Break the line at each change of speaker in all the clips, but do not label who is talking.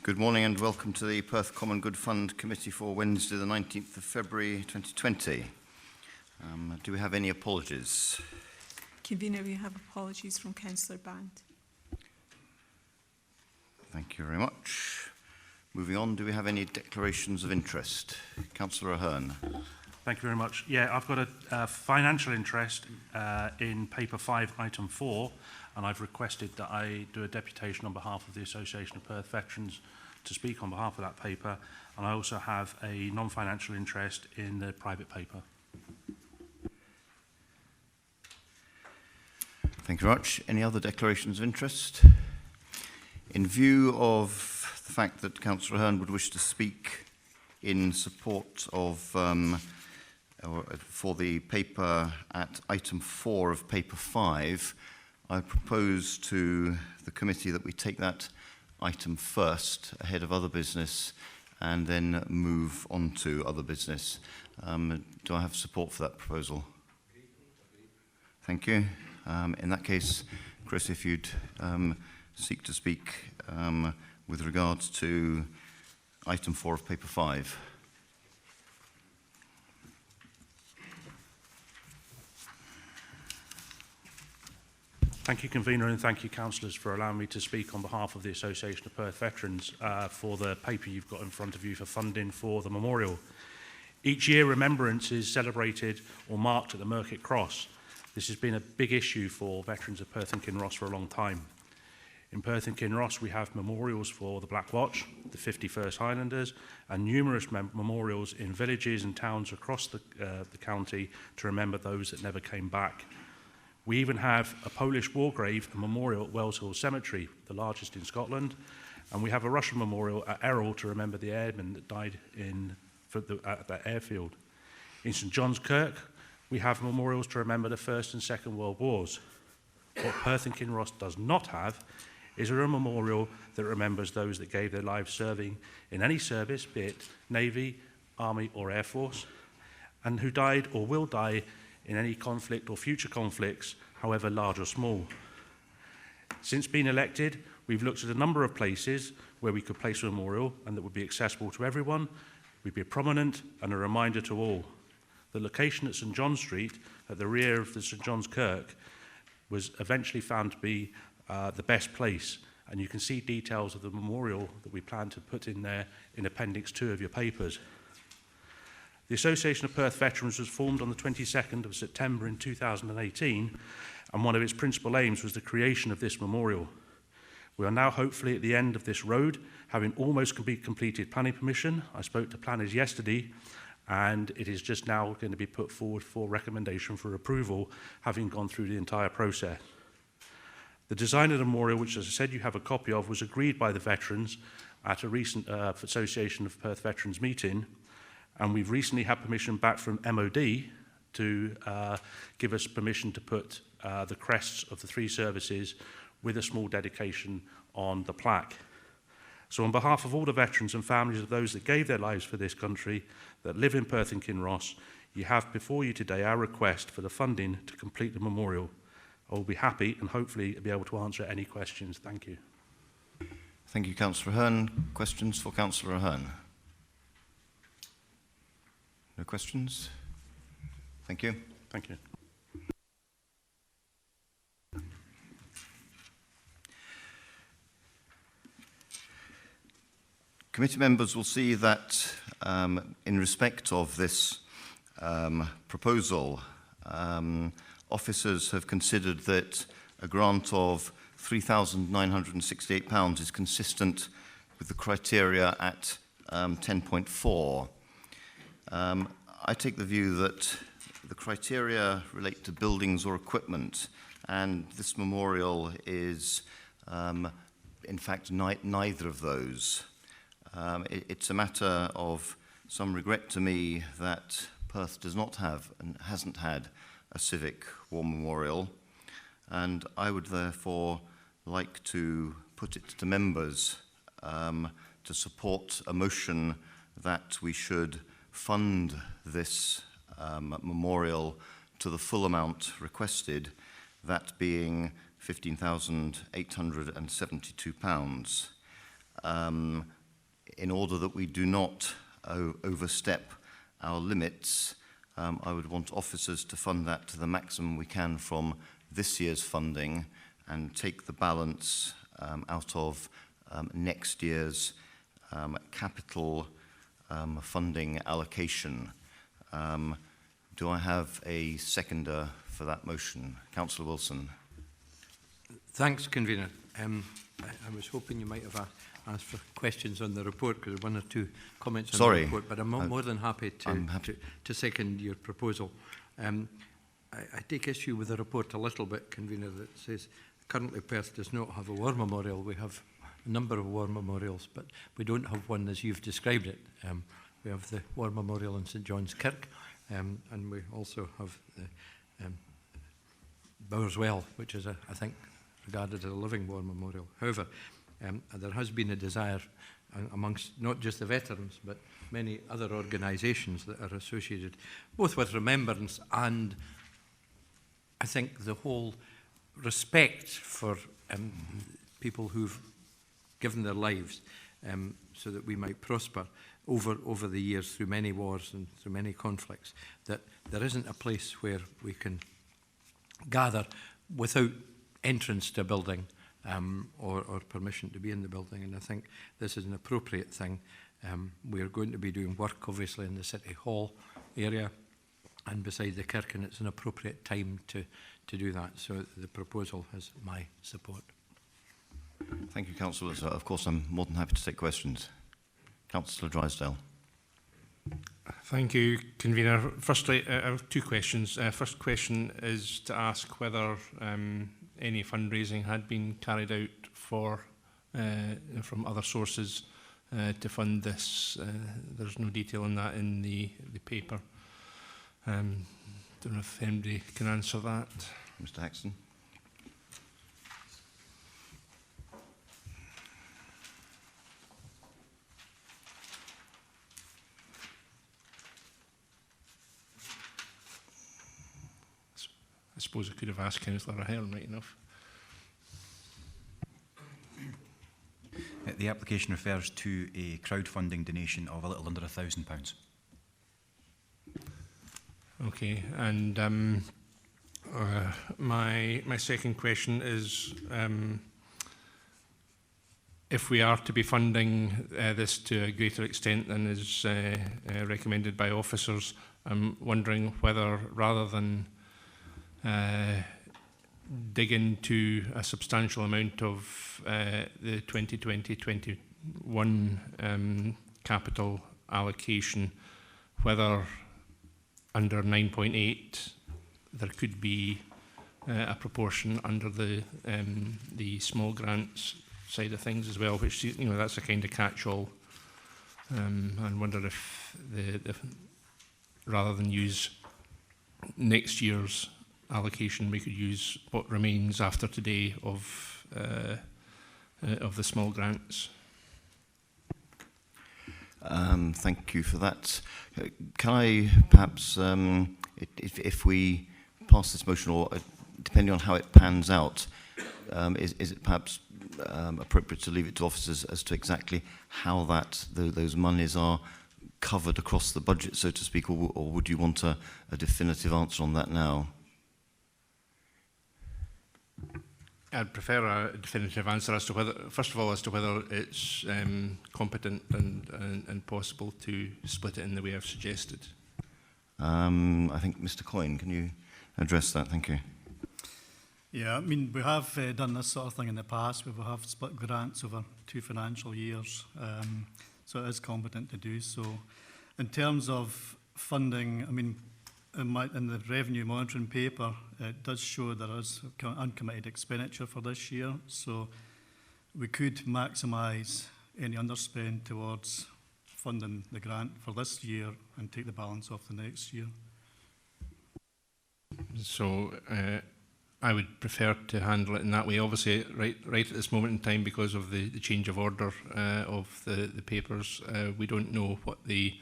Good morning and welcome to the Perth Common Good Fund Committee for Wednesday the 19th of February 2020. Do we have any apologies?
Convener, we have apologies from Councillor Band.
Thank you very much. Moving on, do we have any declarations of interest? Councillor Ahern.
Thank you very much. Yeah, I've got a financial interest in paper 5, item 4, and I've requested that I do a deputation on behalf of the Association of Perth Veterans to speak on behalf of that paper, and I also have a non-financial interest in the private paper.
Thank you very much. Any other declarations of interest? In view of the fact that Councillor Ahern would wish to speak in support of for the paper at item 4 of paper 5, I propose to the committee that we take that item first ahead of other business and then move on to other business. Do I have support for that proposal? Thank you. In that case, Chris, if you'd seek to speak with regards to item 4 of paper 5.
Thank you, Convener, and thank you, Councillors, for allowing me to speak on behalf of the Association of Perth Veterans for the paper you've got in front of you for funding for the memorial. Each year, remembrance is celebrated or marked at the Market Cross. This has been a big issue for veterans of Perth and Kinross for a long time. In Perth and Kinross, we have memorials for the Black Watch, the 51st Highlanders, and numerous memorials in villages and towns across the county to remember those that never came back. We even have a Polish war grave and memorial at Wells Hill Cemetery, the largest in Scotland, and we have a Russian memorial at Errol to remember the airmen that died at that airfield. In St John's Kirk, we have memorials to remember the First and Second World Wars. What Perth and Kinross does not have is a memorial that remembers those that gave their lives serving in any service, be it Navy, Army or Air Force, and who died or will die in any conflict or future conflicts, however large or small. Since being elected, we've looked at a number of places where we could place a memorial and that would be accessible to everyone, would be prominent and a reminder to all. The location at St John Street, at the rear of the St John's Kirk, was eventually found to be the best place, and you can see details of the memorial that we plan to put in there in Appendix 2 of your papers. The Association of Perth Veterans was formed on the 22nd of September in 2018, and one of its principal aims was the creation of this memorial. We are now hopefully at the end of this road, having almost completed planning permission. I spoke to planners yesterday, and it is just now going to be put forward for recommendation for approval, having gone through the entire process. The design of the memorial, which, as I said, you have a copy of, was agreed by the veterans at a recent Association of Perth Veterans meeting, and we've recently had permission back from MOD to give us permission to put the crests of the 3 services with a small dedication on the plaque. So on behalf of all the veterans and families of those that gave their lives for this country, that live in Perth and Kinross, you have before you today our request for the funding to complete the memorial. I will be happy and hopefully be able to answer any questions. Thank you.
Thank you, Councillor Ahern. Questions for Councillor Ahern? No questions? Thank you.
Thank you.
Committee members will see that in respect of this proposal, officers have considered that a grant of £3,968 is consistent with the criteria at 10.4. I take the view that the criteria relate to buildings or equipment, and this memorial is, in fact, neither of those. It's a matter of some regret to me that Perth does not have and hasn't had a civic war memorial, and I would therefore like to put it to members to support a motion that we should fund this memorial to the full amount requested, that being £15,872. in order that we do not overstep our limits, I would want officers to fund that to the maximum we can from this year's funding and take the balance out of next year's capital funding allocation. Do I have a seconder for that motion? Councillor Wilson.
Thanks, Convener. I was hoping you might have asked for questions on the report, because one or two comments on the report, but I'm more than happy to second your proposal. I take issue with the report a little bit, Convener, that says currently Perth does not have a war memorial. We have a number of war memorials, but we don't have one as you've described it. We have the War Memorial in St John's Kirk, and we also have the Bowerswell, which is, I think, regarded as a living war memorial. However, there has been a desire amongst not just the veterans, but many other organisations that are associated both with remembrance and, I think, the whole respect for people who've given their lives so that we might prosper over the years through many wars and through many conflicts, that there isn't a place where we can gather without entrance to a building or permission to be in the building. And I think this is an appropriate thing. We're going to be doing work, obviously, in the City Hall area and beside the kirk, and it's an appropriate time to do that. So the proposal has my support.
Thank you, Councillor. Of course, I'm more than happy to take questions. Councillor Drysdale.
Thank you, Convener. Firstly, I have two questions. First question is to ask whether any fundraising had been carried out for from other sources to fund this. There's no detail on that in the paper. Don't know if anybody can answer that.
Mr. Haxton.
I suppose I could have asked Councillor Ahern, right enough.
The application refers to a crowdfunding donation of a little under £1,000.
Okay, and my second question is, if we are to be funding this to a greater extent than is recommended by officers, I'm wondering whether, rather than dig into a substantial amount of the 2020-21 capital allocation, whether under 9.8 there could be a proportion under the small grants side of things as well, which, you know, that's a kind of catch-all. And wonder if the rather than use next year's allocation, we could use what remains after today of the small grants.
Thank you for that. Can I perhaps, if we pass this motion, or depending on how it pans out, is it perhaps appropriate to leave it to officers as to exactly how those monies are covered across the budget, so to speak, or would you want a definitive answer on that now?
I'd prefer a definitive answer as to whether, first of all, as to whether it's competent and possible to split it in the way I've suggested.
I think Mr. Coyne, can you address that? Thank you.
Yeah, I mean, we have done this sort of thing in the past. We have split grants over 2 financial years, so it is competent to do so. In terms of funding, I mean, in the revenue monitoring paper, it does show there is uncommitted expenditure for this year, so we could maximise any underspend towards funding the grant for this year and take the balance off the next year.
So I would prefer to handle it in that way. Obviously, right at this moment in time, because of the change of order of the papers, we don't know what the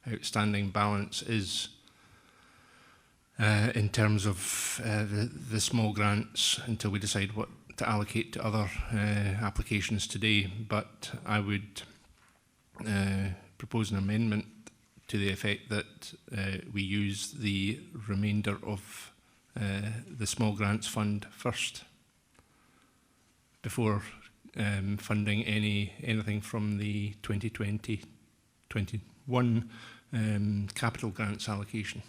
outstanding balance is in terms of the small grants until we decide what to allocate to other applications today. But I would propose an amendment to the effect that we use the remainder of the small grants fund first before funding anything from the 2020-21 capital grants allocation.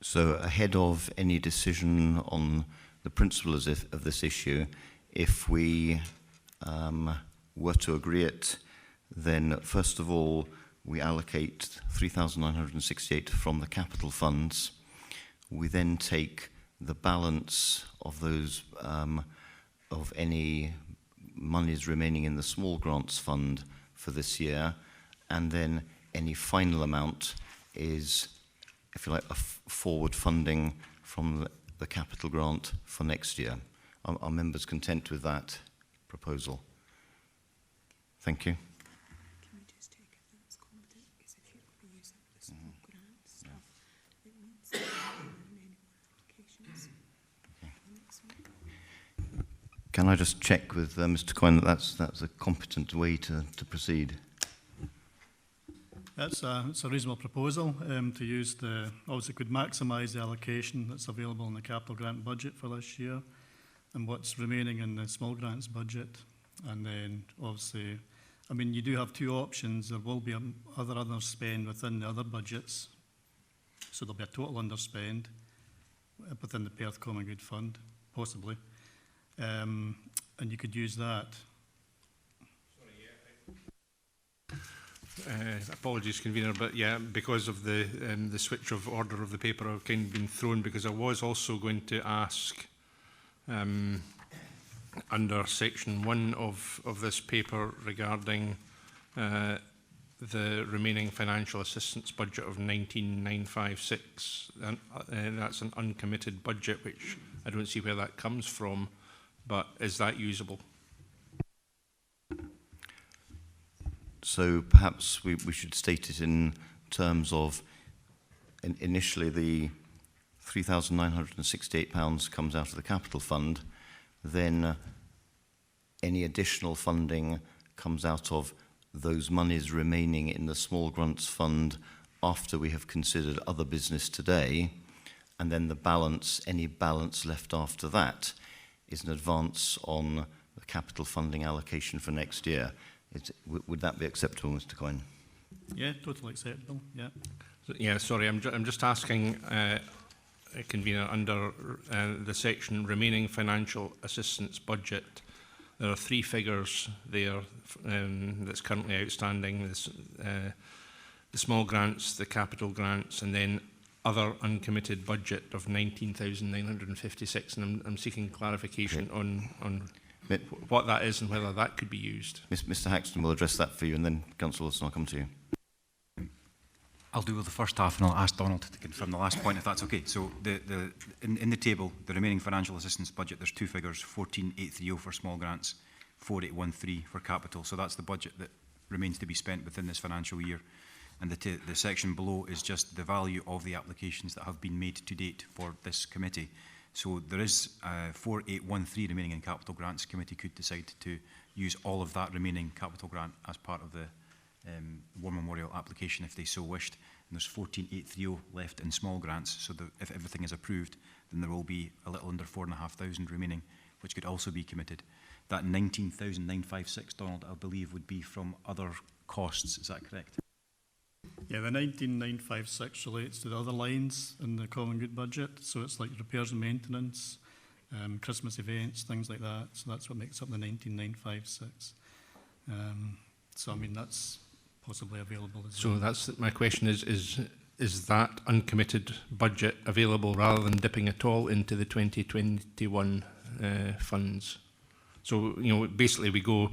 So ahead of any decision on the principles of this issue, if we were to agree it, then first of all, we allocate 3,968 from the capital funds. We then take the balance of those, of any monies remaining in the small grants fund for this year, and then any final amount is, if you like, a forward funding from the capital grant for next year. Are members content with that proposal? Thank you.
Can we just check if that's competent? Because if you're going to use up the small grant stuff, it means that there aren't any more applications next week.
Can I just check with Mr. Coyne that that's a competent way to proceed?
It's a reasonable proposal to use the, obviously could maximise the allocation that's available in the capital grant budget for this year and what's remaining in the small grants budget. And then obviously, I mean, you do have two options. There will be other underspend within the other budgets. So there'll be a total underspend within the Perth Common Good Fund, possibly. And you could use that.
Apologies, convener, but yeah, because of the switch of order of the paper, I've kind of been thrown because I was also going to ask under section 1 of this paper regarding the remaining financial assistance budget of 19,956, and that's an uncommitted budget, which I don't see where that comes from, but is that usable?
So perhaps we should state it in terms of initially the £3,968 comes out of the capital fund, then any additional funding comes out of those monies remaining in the small grants fund after we have considered other business today, and then the balance, any balance left after that, is an advance on the capital funding allocation for next year. Would that be acceptable, Mr. Coyne?
Yeah, totally acceptable, yeah.
Yeah, sorry, I'm just asking, convener, under the section remaining financial assistance budget, there are three figures there that's currently outstanding. This, the small grants, the capital grants, and then other uncommitted budget of 19,956, and I'm seeking clarification on what that is and whether that could be used. Mr.
Haxton will address that for you, and then Councillor Wilson, I'll come to you.
I'll do the first half, and I'll ask Donald to confirm the last point, if that's okay. So in the table, the remaining financial assistance budget, there's two figures, 14,830 for small grants, 4,813 for capital. So that's the budget that remains to be spent within this financial year. And the section below is just the value of the applications that have been made to date for this committee. So there is 4,813 remaining in capital grants. Committee could decide to use all of that remaining capital grant as part of the War Memorial application if they so wished. And there's 14,830 left in small grants. So if everything is approved, then there will be a little under 4,500 remaining, which could also be committed. That 19,956, Donald, I believe, would be from other costs. Is that correct?
Yeah, the 19,956 relates to the other lines in the Common Good budget. So it's like repairs and maintenance, Christmas events, things like that. So that's what makes up the 19,956. So I mean, that's possibly available as well.
So that's my question: is that uncommitted budget available rather than dipping at all into the 2021 funds? So basically we go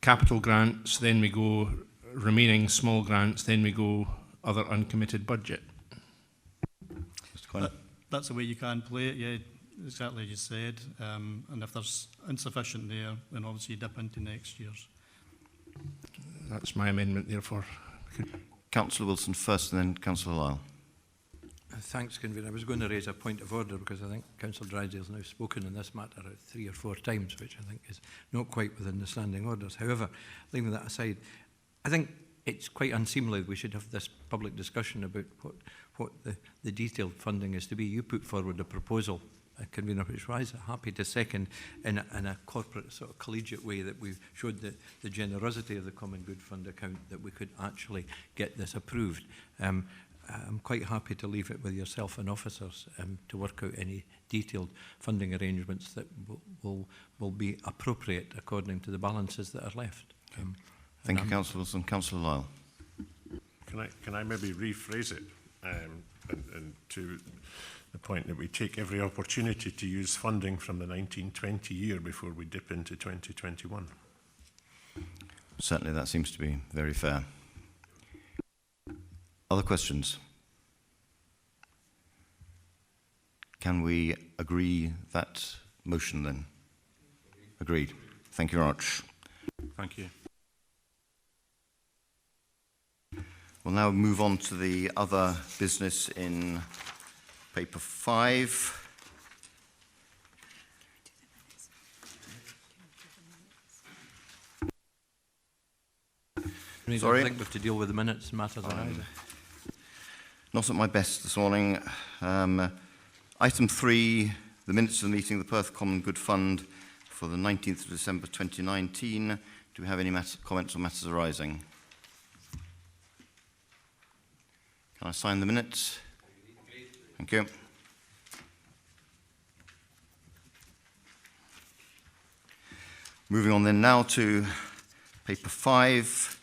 capital grants, then we go remaining small grants, then we go other uncommitted budget.
That's the way you can play it, yeah, exactly as you said. And if there's insufficient there, then obviously you dip into next year's.
That's my amendment, therefore.
Councillor Wilson first, and then Councillor Lyle.
Thanks, Convener. I was going to raise a point of order because I think Councillor Drysdale has now spoken on this matter 3 or 4 times, which I think is not quite within the standing orders. However, leaving that aside, I think it's quite unseemly we should have this public discussion about what the detailed funding is to be. You put forward a proposal, Convener, which I was happy to second in a corporate sort of collegiate way, that we showed the generosity of the Common Good Fund account that we could actually get this approved. I'm quite happy to leave it with yourself and officers to work out any detailed funding arrangements that will be appropriate according to the balances that are left.
Thank you, Councillor Wilson. Councillor Lyle.
Can I maybe rephrase it and to the point that we take every opportunity to use funding from the 1920 year before we dip into 2021?
Certainly, that seems to be very fair. Other questions? Can we agree that motion then? Agreed. Thank you very much.
Thank you.
We'll now move on to the other business in paper 5. Sorry?
I think we have to deal with the minutes matters arising.
Not at my best this morning. Item 3, the minutes of the meeting of the Perth Common Good Fund for the 19th of December 2019. Do we have any comments on matters arising? Can I sign the minutes? Thank you. Moving on then now to paper 5.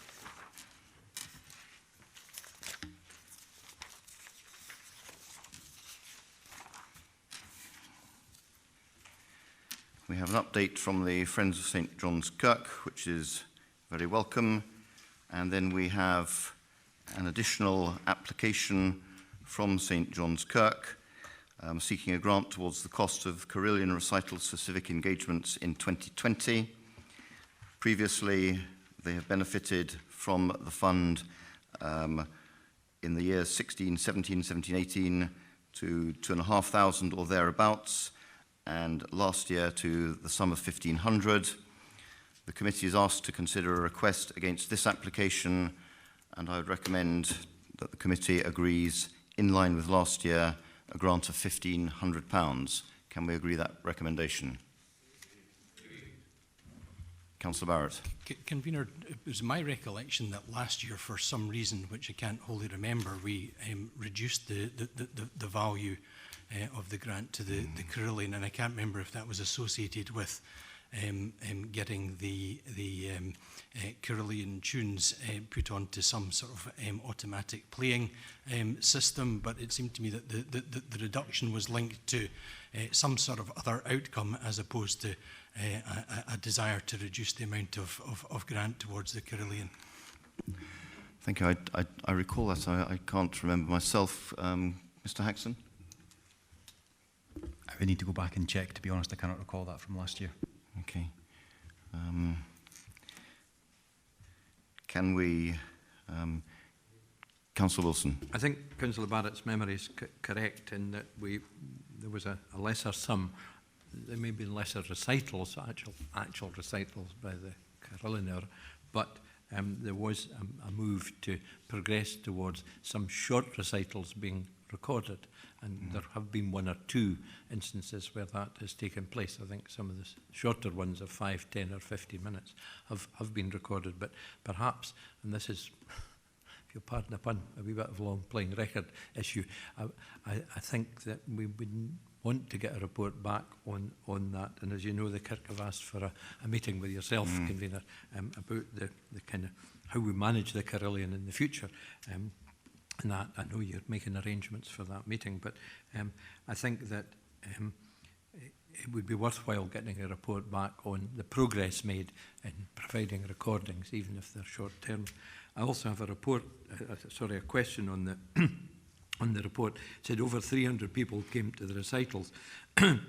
We have an update from the Friends of St John's Kirk, which is very welcome. And then we have an additional application from St John's Kirk, seeking a grant towards the cost of Carillion recitals for civic engagements in 2020. Previously, they have benefited from the fund in the years 16, 17, 17, 18 to 2,500 or thereabouts, and last year to the sum of 1,500. The committee is asked to consider a request against this application, and I would recommend that the committee agrees, in line with last year, a grant of £1,500. Can we agree that recommendation? Councillor Barrett.
Convener, it was my recollection that last year, for some reason which I can't wholly remember, we reduced the value of the grant to the Carillion, and I can't remember if that was associated with getting the Carillion tunes put onto some sort of automatic playing system, but it seemed to me that the reduction was linked to some sort of other outcome as opposed to a desire to reduce the amount of grant towards the Carillion.
Thank you. I recall that. I can't remember myself. Mr. Haxon?
I would need to go back and check. To be honest, I cannot recall that from last year.
Okay. Can we... Councillor Wilson.
I think Councillor Barrett's memory is correct in that there was a lesser sum. There may be lesser recitals, actual recitals by the Carillion, but there was a move to progress towards some short recitals being recorded, and there have been 1 or 2 instances where that has taken place. I think some of the shorter ones of 5, 10 or 15 minutes have been recorded, but perhaps, and this is, if you'll pardon the pun, a wee bit of a long playing record issue, I think that we would want to get a report back on that, and as you know, the Kirk have asked for a meeting with yourself, Convener, about the kind of how we manage the Carillion in the future. And I know you're making arrangements for that meeting, but I think that it would be worthwhile getting a report back on the progress made in providing recordings, even if they're short term. I also have a report, a question on the on the report. It said over 300 people came to the recitals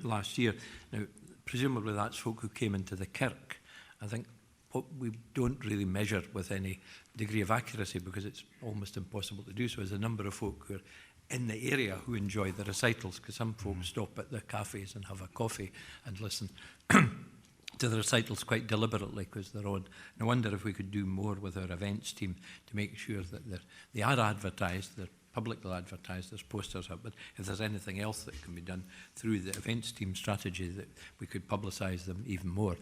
last year. Now, presumably that's folk who came into the Kirk. I think what we don't really measure with any degree of accuracy, because it's almost impossible to do so, is the number of folk who are in the area who enjoy the recitals, because some folks stop at the cafes and have a coffee and listen to the recitals quite deliberately because they're on. And I wonder if we could do more with our events team to make sure that they are advertised, they're publicly advertised, there's posters up, but if there's anything else that can be done through the events team strategy that we could publicise them even more,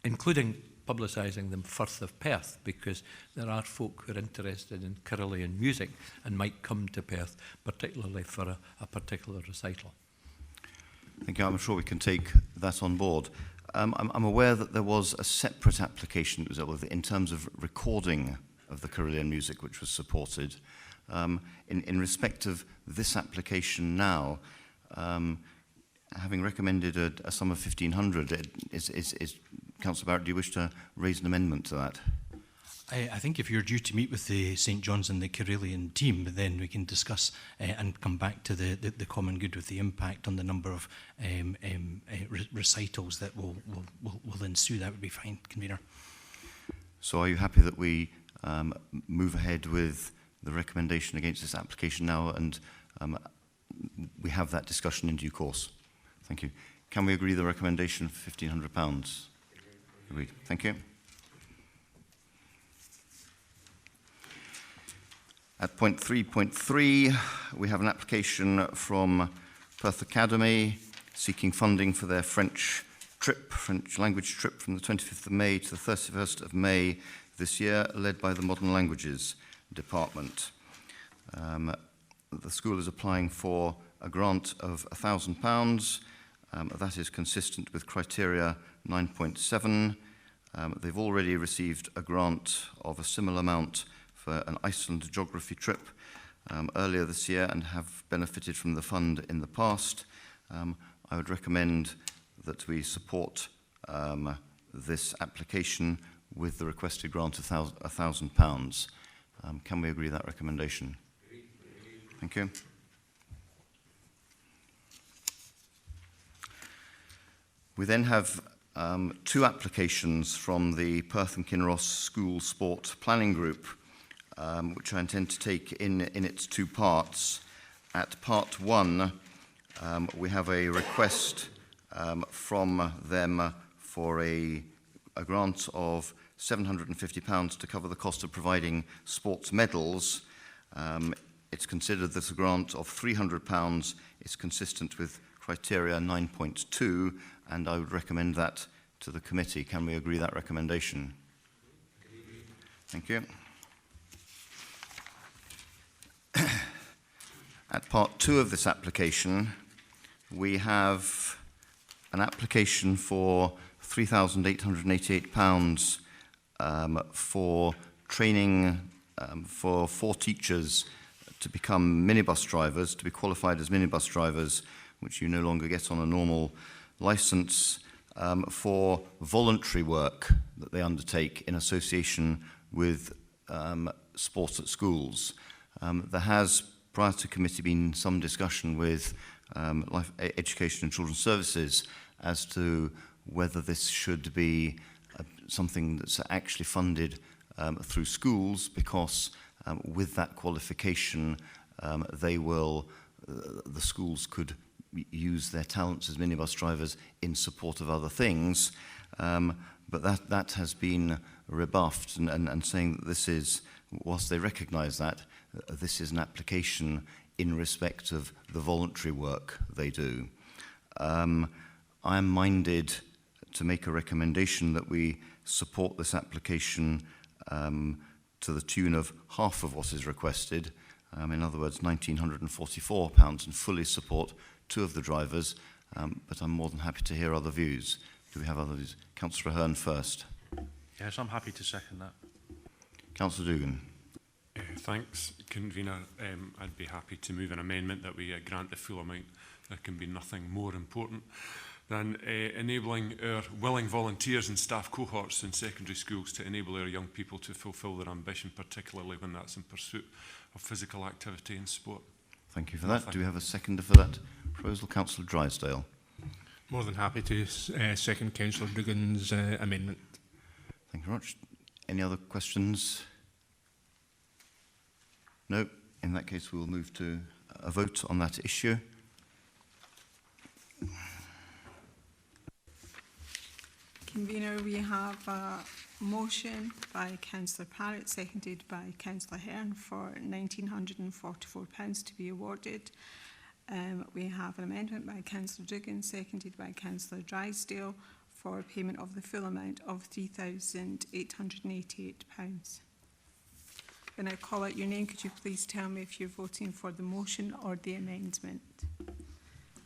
including publicising them Firth of Perth, because there are folk who are interested in Carillion music and might come to Perth, particularly for a particular recital.
Thank you. I'm sure we can take that on board. I'm aware that there was a separate application that was dealt with in terms of recording of the Carillion music, which was supported. In respect of this application now, having recommended a sum of 1,500, is Councillor Barrett, do you wish to raise an amendment to that?
I think if you're due to meet with the St John's and the Carillion team, then we can discuss and come back to the common good with the impact on the number of recitals that will ensue. That would be fine, Convener.
So are you happy that we move ahead with the recommendation against this application now and we have that discussion in due course? Thank you. Can we agree the recommendation for £1,500? Agreed. Thank you. At point 3.3, we have an application from Perth Academy seeking funding for their French language trip from the 25th of May to the 31st of May this year, led by the Modern Languages Department. The school is applying for a grant of £1,000. That is consistent with criteria 9.7. They've already received a grant of a similar amount for an Iceland geography trip earlier this year and have benefited from the fund in the past. I would recommend that we support this application with the requested grant of £1,000. Can we agree that recommendation? Thank you. We then have two applications from the Perth and Kinross School Sport Planning Group, which I intend to take in its two parts. At part one, we have a request from them for a grant of £750 to cover the cost of providing sports medals. It's considered that a grant of £300 is consistent with criteria 9.2, and I would recommend that to the committee. Can we agree that recommendation? Thank you. At part two of this application, we have an application for £3,888 for training for 4 teachers to become minibus drivers, to be qualified as minibus drivers, which you no longer get on a normal licence, for voluntary work that they undertake in association with sport at schools. There has, prior to committee, been some discussion with Education and Children's Services as to whether this should be something that's actually funded through schools, because with that qualification, the schools could use their talents as minibus drivers in support of other things. But that has been rebuffed, and saying that this is, whilst they recognise that, this is an application in respect of the voluntary work they do. I am minded to make a recommendation that we support this application to the tune of half of what is requested, in other words, £1,944, and fully support 2 of the drivers, but I'm more than happy to hear other views. Do we have other views? Councillor Ahern first.
Yes, I'm happy to second that.
Councillor Dugan.
Thanks, Convener. I'd be happy to move an amendment that we grant the full amount. There can be nothing more important than enabling our willing volunteers and staff cohorts in secondary schools to enable our young people to fulfil their ambition, particularly when that's in pursuit of physical activity and sport.
Thank you for that. Do we have a seconder for that proposal? Councillor Drysdale.
More than happy to second Councillor Dugan's amendment.
Thank you very much. Any other questions? No. In that case, we will move to a vote on that issue?
Convener, we have a motion by Councillor Parrott, seconded by Councillor Hearn, for £1,944 to be awarded. We have an amendment by Councillor Duggan, seconded by Councillor Drysdale, for payment of the full amount of £3,888. When I call out your name, could you please tell me if you're voting for the motion or the amendment?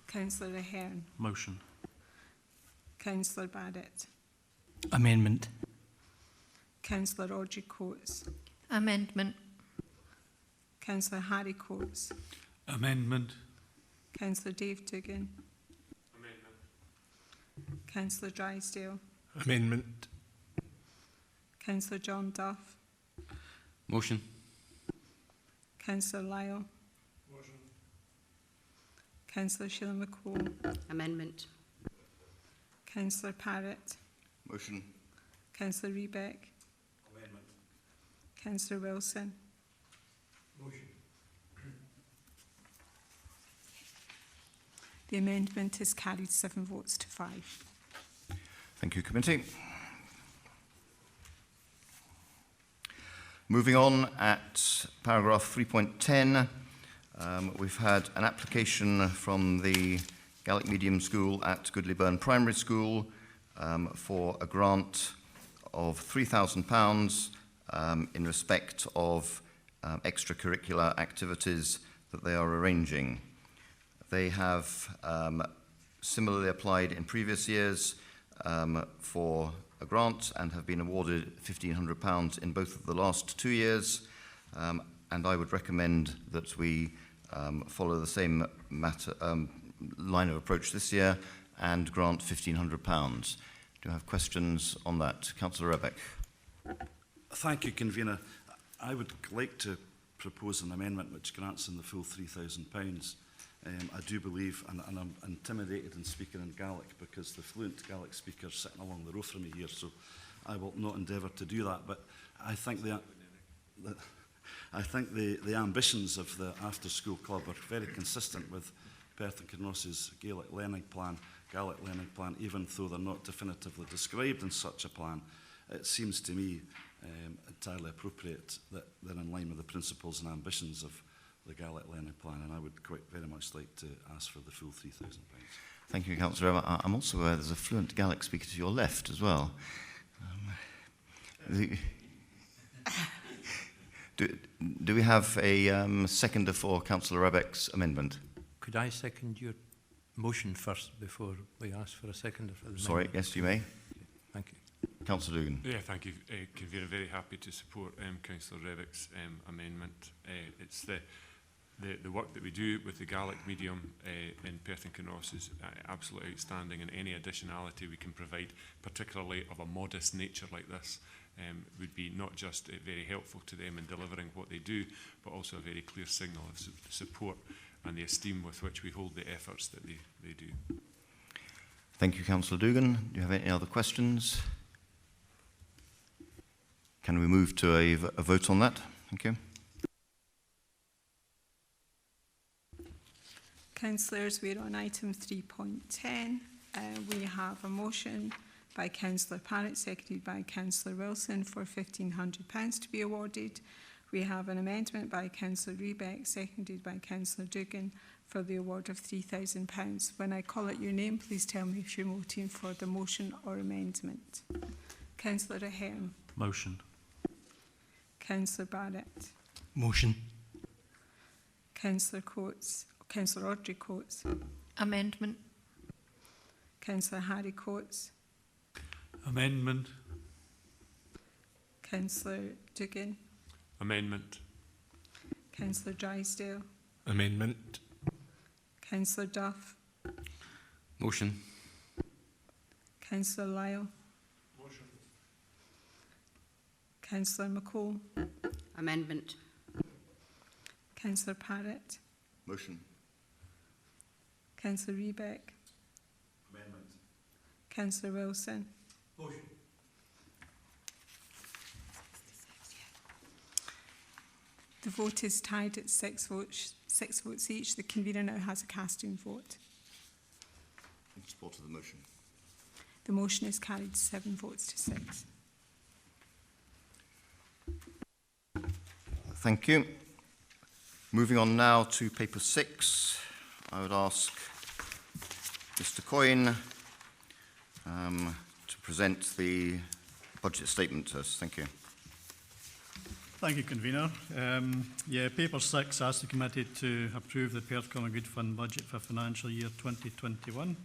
Councillor Ahern.
Motion.
Councillor Barrett.
Amendment.
Councillor Audrey Coates.
Amendment.
Councillor Harry Coates.
Amendment.
Councillor Dave Duggan.
Amendment.
Councillor Drysdale.
Amendment.
Councillor John Duff.
Motion.
Councillor Lyle.
Motion.
Councillor Sheila McCall.
Amendment.
Councillor Parrott.
Motion.
Councillor Rebeck.
Amendment.
Councillor Wilson.
Motion.
The amendment is carried 7 votes to 5.
Thank you, committee. Moving on, at paragraph 3.10, we've had an application from the Gaelic Medium School at Goodleyburn Primary School for a grant of £3,000 in respect of extracurricular activities that they are arranging. They have similarly applied in previous years for a grant and have been awarded £1,500 in both of the last 2 years, and I would recommend that we follow the same line of approach this year and grant £1,500. Do you have questions on that? Councillor Rebeck.
Thank you, Convener. I would like to propose an amendment which grants them the full £3,000. I do believe, and I'm intimidated in speaking in Gaelic because the fluent Gaelic speaker is sitting along the row from me here, so I will not endeavour to do that. But I think the ambitions of the after-school club are very consistent with Perth and Kinross's Gaelic learning plan, even though they're not definitively described in such a plan. It seems to me entirely appropriate that they're in line with the principles and ambitions of the Gaelic learning plan, and I would quite very much like to ask for the full £3,000.
Thank you, Councillor Rebeck. I'm also aware there's a fluent Gaelic speaker to your left as well. Do we have a seconder for Councillor Rebeck's amendment?
Could I second your motion first before we ask for a seconder for the
Sorry,
amendment?
yes, you may.
Thank you.
Councillor Dugan.
Yeah, thank you, Convener. Very happy to support Councillor Rebeck's amendment. It's the work that we do with the Gaelic medium in Perth and Kinross is absolutely outstanding, and any additionality we can provide, particularly of a modest nature like this, would be not just very helpful to them in delivering what they do, but also a very clear signal of support and the esteem with which we hold the efforts that they do.
Thank you, Councillor Dugan. Do you have any other questions? Can we move to a vote on that? Thank you.
Councillors, we're on item 3.10. We have a motion by Councillor Parrott, seconded by Councillor Wilson, for £1,500 to be awarded. We have an amendment by Councillor Rebeck, seconded by Councillor Duggan, for the award of £3,000. When I call out your name, please tell me if you're voting for the motion or amendment. Councillor Ahern.
Motion.
Councillor Barrett.
Motion.
Councillor Coates. Councillor Audrey Coates.
Amendment.
Councillor Harry Coates.
Amendment.
Councillor Duggan.
Amendment.
Councillor Drysdale.
Amendment.
Councillor Duff.
Motion.
Councillor Lyle.
Motion.
Councillor McCall.
Amendment.
Councillor Parrott.
Motion.
Councillor Rebeck.
Amendment.
Councillor Wilson.
Motion.
The vote is tied at 6 6 votes each. The convener now has a casting vote.
In support of the motion.
The motion is carried 7 votes to 6.
Thank you. Moving on now to paper 6, I would ask Mr. Coyne to present the budget statement to us. Thank you.
Thank you, Convener. Paper 6 asks the committee to approve the Perth Common Good Fund budget for financial year 2021.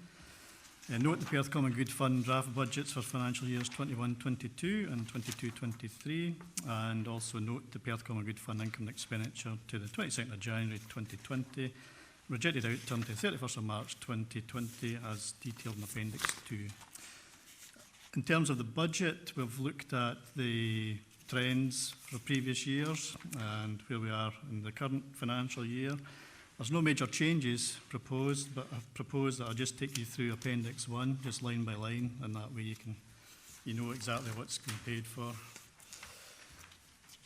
Note the Perth Common Good Fund draft budgets for financial years 21-22 and 22-23, and also note the Perth Common Good Fund income and expenditure to the 22nd of January 2020, rejected outturn to 31st of March 2020 as detailed in Appendix 2. In terms of the budget, we've looked at the trends for previous years and where we are in the current financial year. There's no major changes proposed, but I've proposed that I'll just take you through Appendix 1, just line by line, and that way you know exactly what's being paid for.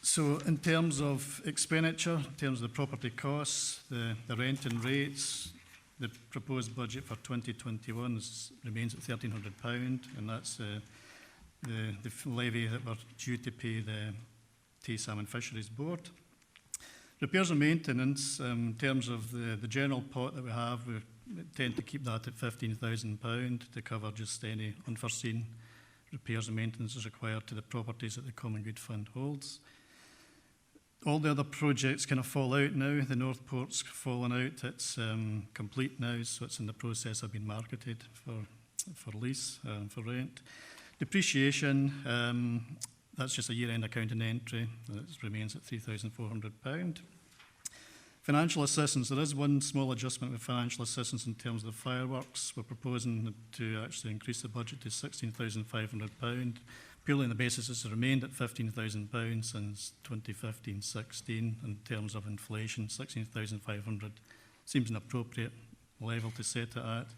So in terms of expenditure, in terms of the property costs, the rent and rates, the proposed budget for 2021 remains at £1,300, and that's the levy that we're due to pay the Tay Salmon Fisheries Board. Repairs and maintenance, in terms of the general pot that we have, we tend to keep that at £15,000 to cover just any unforeseen repairs and maintenance is required to the properties that the Common Good Fund holds. All the other projects kind of fall out now. The North Port's fallen out. It's complete now, so it's in the process of being marketed for lease, for rent. Depreciation, that's just a year-end accounting entry. It remains at £3,400. Financial assistance, there is one small adjustment with financial assistance in terms of the fireworks. We're proposing to actually increase the budget to £16,500, purely on the basis it's remained at £15,000 since 2015-16 in terms of inflation. £16,500 seems an appropriate level to set it at,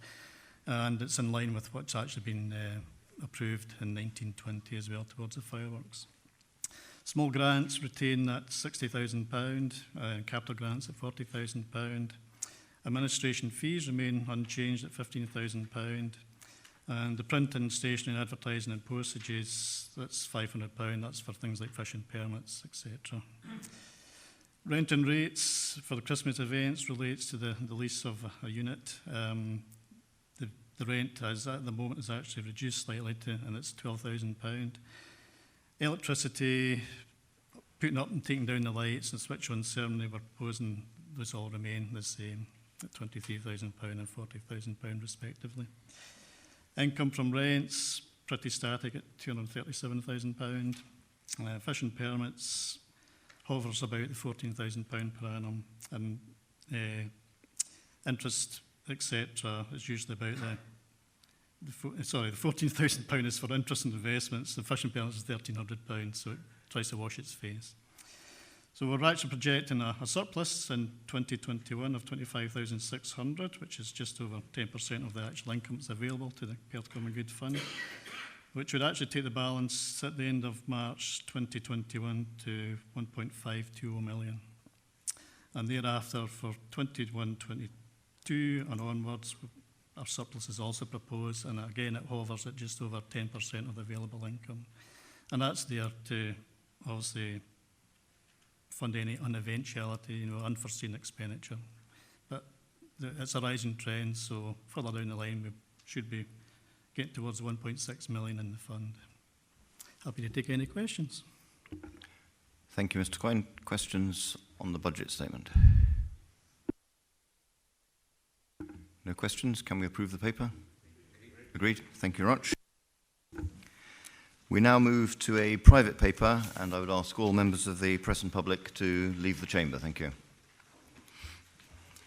and it's in line with what's actually been approved in 1920 as well towards the fireworks. Small grants retain that £60,000, capital grants at £40,000. Administration fees remain unchanged at £15,000. And the printing, stationery, advertising and postages, that's £500. That's for things like fishing permits, etc. Rent and rates for the Christmas events relates to the lease of a unit. The rent as at the moment is actually reduced slightly and it's £12,000. Electricity, putting up and taking down the lights and switch on ceremony, we're proposing those all remain the same at £23,000 and £40,000 respectively. Income from rents, pretty static at £237,000. Fishing permits hovers about the £14,000 per annum, and interest, etc., is usually about the £14,000 is for interest and investments. The fishing permit is £1,300, so it tries to wash its face. So we're actually projecting a surplus in 2021 of £25,600, which is just over 10% of the actual income that's available to the Perth Common Good Fund, which would actually take the balance at the end of March 2021 to £1.520 million. And thereafter, for 21-22 and onwards, our surplus is also proposed, and again it hovers at just over 10% of the available income. And that's there to obviously fund any uneventuality, unforeseen expenditure. But it's a rising trend, so further down the line we should be getting towards 1.6 million in the fund. Happy to take any questions.
Thank you, Mr. Coyne. Questions on the budget statement? No questions? Can we approve the paper? Agreed. Thank you very much. We now move to a private paper, and I would ask all members of the press and public to leave the chamber. Thank you.